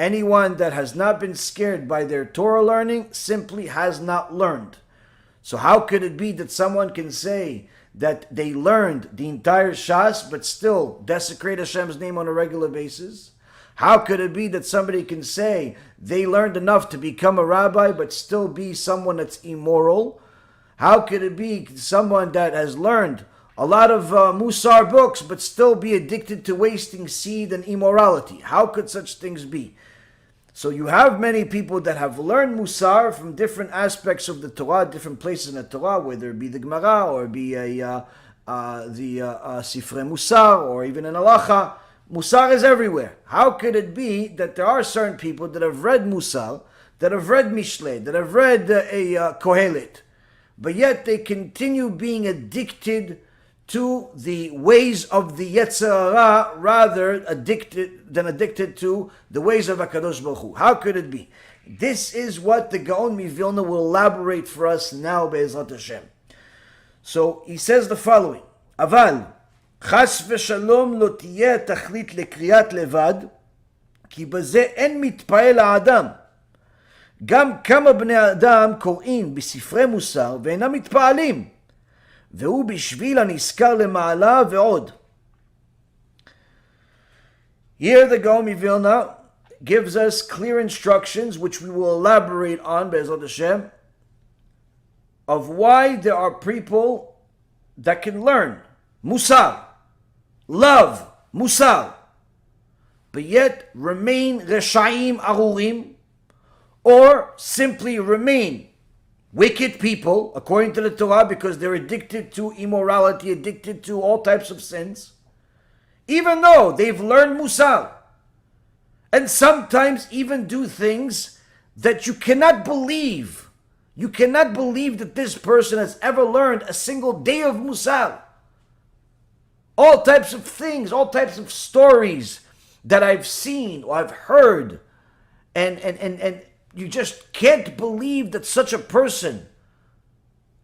Anyone that has not been scared by their Torah learning simply has not learned. So how could it be that someone can say that they learned the entire Shas but still desecrate Hashem's name on a regular basis? How could it be that somebody can say they learned enough to become a rabbi but still be someone that's immoral? How could it be someone that has learned a lot of Mussar books but still be addicted to wasting seed and immorality? How could such things be? So you have many people that have learned Mussar from different aspects of the Torah, different places in the Torah, whether it be the Gemara or be the Sifrei Mussar or even in Halacha. Mussar is everywhere. How could it be that there are certain people that have read Mussar, that have read Mishlei, that have read Kohelet, but yet they continue being addicted to the ways of the Yetzer Hara rather addicted to the ways of HaKadosh Baruch Hu? How could it be? This is what the Gaon Mivilna will elaborate for us now, Be'ezrat Hashem. So he says the following: Aval chas v'shalom lo tiyeh tachlit lekriyat levad, ki baze en mitpael ha'adam. גם כמה בני אדם קוראים בספרי מוסר ואינם מתפעלים, והוא בשביל הנזכר למעלה ועוד. Here the Gaon Mivilna gives us clear instructions, which we will elaborate on, Be'ezrat Hashem, of why there are people that can learn Mussar, love Mussar, but yet remain Reshaim Arurim, or simply remain wicked people, according to the Torah, because they're addicted to immorality, addicted to all types of sins, even though they've learned Mussar, and sometimes even do things that you cannot believe. You cannot believe that this person has ever learned a single day of Mussar. All types of things, all types of stories that I've seen or I've heard, and you just can't believe that such a person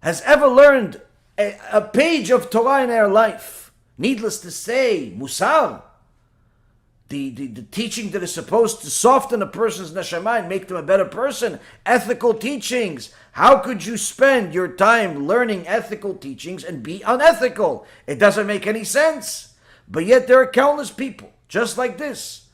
has ever learned a page of Torah in their life. Needless to say, Mussar, the teaching that is supposed to soften a person's neshama and make them a better person, ethical teachings. How could you spend your time learning ethical teachings and be unethical? It doesn't make any sense. But yet there are countless people just like this.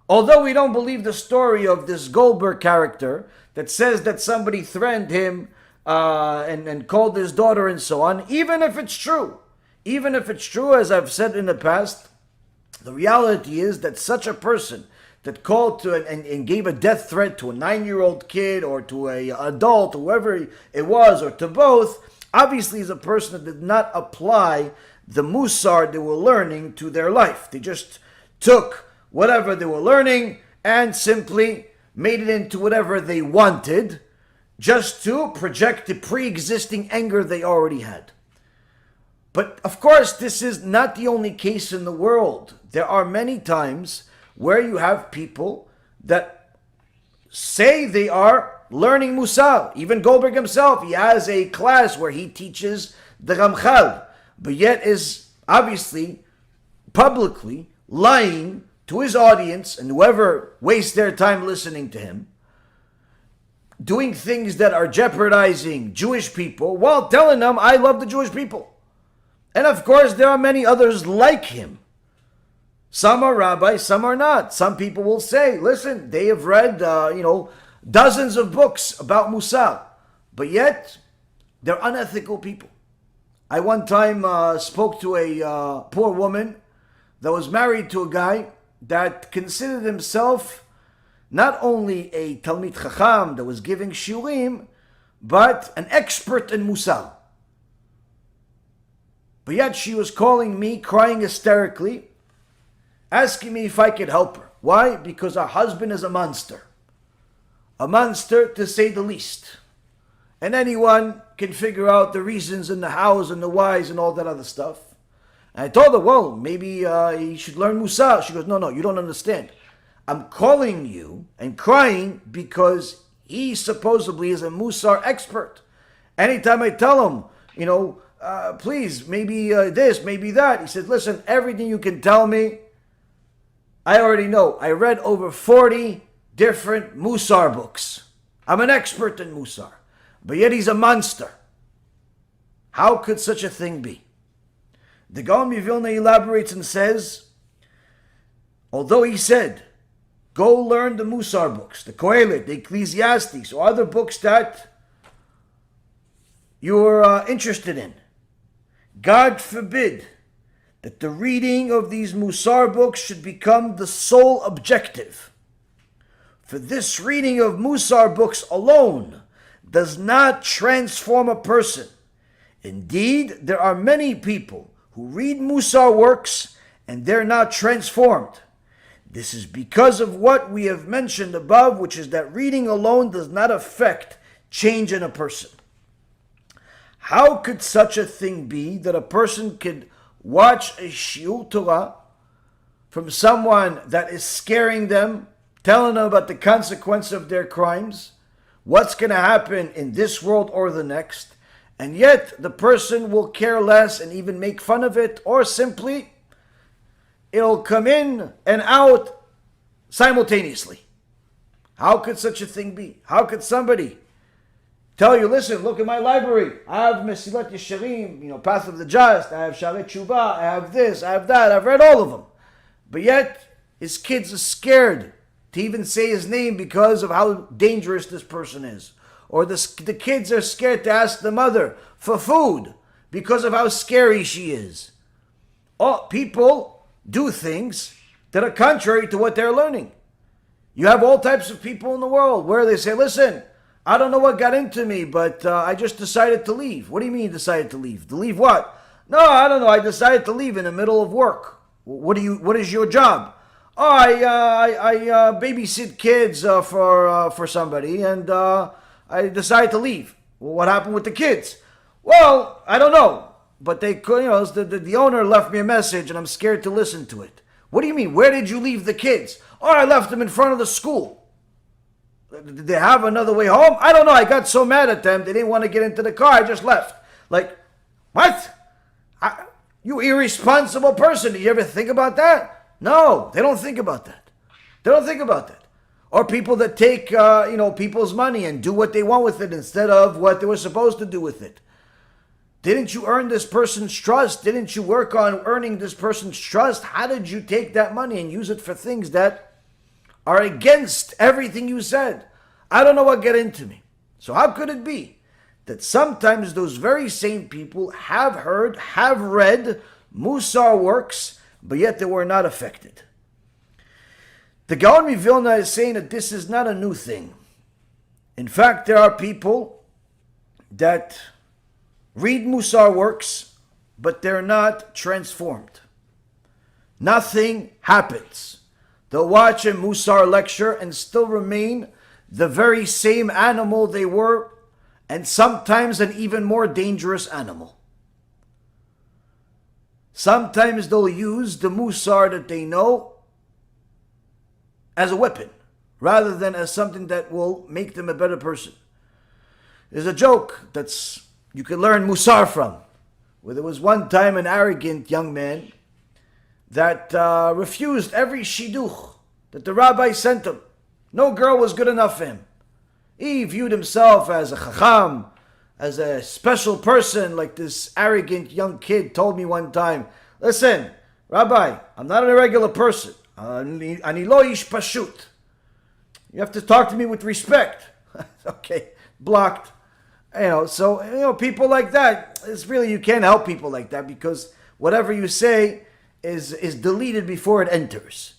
Although we don't believe the story of this Goldberg character that says that somebody threatened him and called his daughter and so on, even if it's true, as I've said in the past, the reality is that such a person that called to and gave a death threat to a 9-year-old kid or to an adult, whoever it was, or to both, obviously is a person that did not apply the Mussar they were learning to their life. They just took whatever they were learning and simply made it into whatever they wanted, just to project the pre-existing anger they already had. But of course, this is not the only case in the world. There are many times where you have people that say they are learning Mussar. Even Goldberg himself, he has a class where he teaches the Ramchal, but yet is obviously publicly lying to his audience and whoever wastes their time listening to him, doing things that are jeopardizing Jewish people while telling them, I love the Jewish people. And of course, there are many others like him. Some are rabbis, some are not. Some people will say, listen, they have read, dozens of books about Mussar, but yet they're unethical people. I one time spoke to a poor woman that was married to a guy that considered himself not only a Talmid Chacham that was giving shiurim, but an expert in Mussar. But yet she was calling me, crying hysterically, asking me if I could help her. Why? Because her husband is a monster. A monster, to say the least. And anyone can figure out the reasons and the hows and the whys and all that other stuff. And I told her, well, maybe you should learn Mussar. She goes, no, you don't understand. I'm calling you and crying because he supposedly is a Mussar expert. Anytime I tell him, please, maybe this, maybe that, he says, listen, everything you can tell me, I already know. I read over 40 different Mussar books. I'm an expert in Mussar, but yet he's a monster. How could such a thing be? The Gaon Vilna elaborates and says, although he said, go learn the Mussar books, the Kohelet, the Ecclesiastes, or other books that you're interested in, God forbid that the reading of these Mussar books should become the sole objective. For this reading of Mussar books alone does not transform a person. Indeed, there are many people who read Mussar works and they're not transformed. This is because of what we have mentioned above, which is that reading alone does not affect change in a person. How could such a thing be that a person could watch a shiur Torah from someone that is scaring them, telling them about the consequence of their crimes, what's going to happen in this world or the next, and yet the person will care less and even make fun of it, or simply it'll come in and out simultaneously? How could such a thing be? How could somebody tell you, listen, look at my library. I have Mesilat Yesharim, Path of the Just. I have Sharet Teshuva. I have this. I have that. I've read all of them. But yet, his kids are scared to even say his name because of how dangerous this person is. Or the kids are scared to ask the mother for food because of how scary she is. People do things that are contrary to what they're learning. You have all types of people in the world where they say, listen, I don't know what got into me, but I just decided to leave. What do you mean you decided to leave? To leave what? No, I don't know. I decided to leave in the middle of work. What is your job? Oh, I babysit kids for somebody, and I decided to leave. Well, what happened with the kids? Well, I don't know, but they could. The owner left me a message, and I'm scared to listen to it. What do you mean? Where did you leave the kids? Oh, I left them in front of the school. Did they have another way home? I don't know. I got so mad at them. They didn't want to get into the car. I just left. Like, what? You irresponsible person. Did you ever think about that? No, they don't think about that. They don't think about that. Or people that take, people's money and do what they want with it instead of what they were supposed to do with it. Didn't you earn this person's trust? Didn't you work on earning this person's trust? How did you take that money and use it for things that are against everything you said? I don't know what got into me. So how could it be that sometimes those very same people have heard, have read Mussar works, but yet they were not affected? The Gaon Vilna is saying that this is not a new thing. In fact, there are people that read Mussar works, but they're not transformed. Nothing happens. They'll watch a Mussar lecture and still remain the very same animal they were, and sometimes an even more dangerous animal. Sometimes they'll use the Mussar that they know as a weapon, rather than as something that will make them a better person. There's a joke that's you can learn Mussar from, where there was one time an arrogant young man that refused every shidduch that the rabbi sent him. No girl was good enough for him. He viewed himself as a chacham, as a special person, like this arrogant young kid told me one time, listen, Rabbi, I'm not a regular person. Ani lo ish pashut. You have to talk to me with respect. Okay, blocked. People like that, it's really, you can't help people like that because whatever you say is deleted before it enters.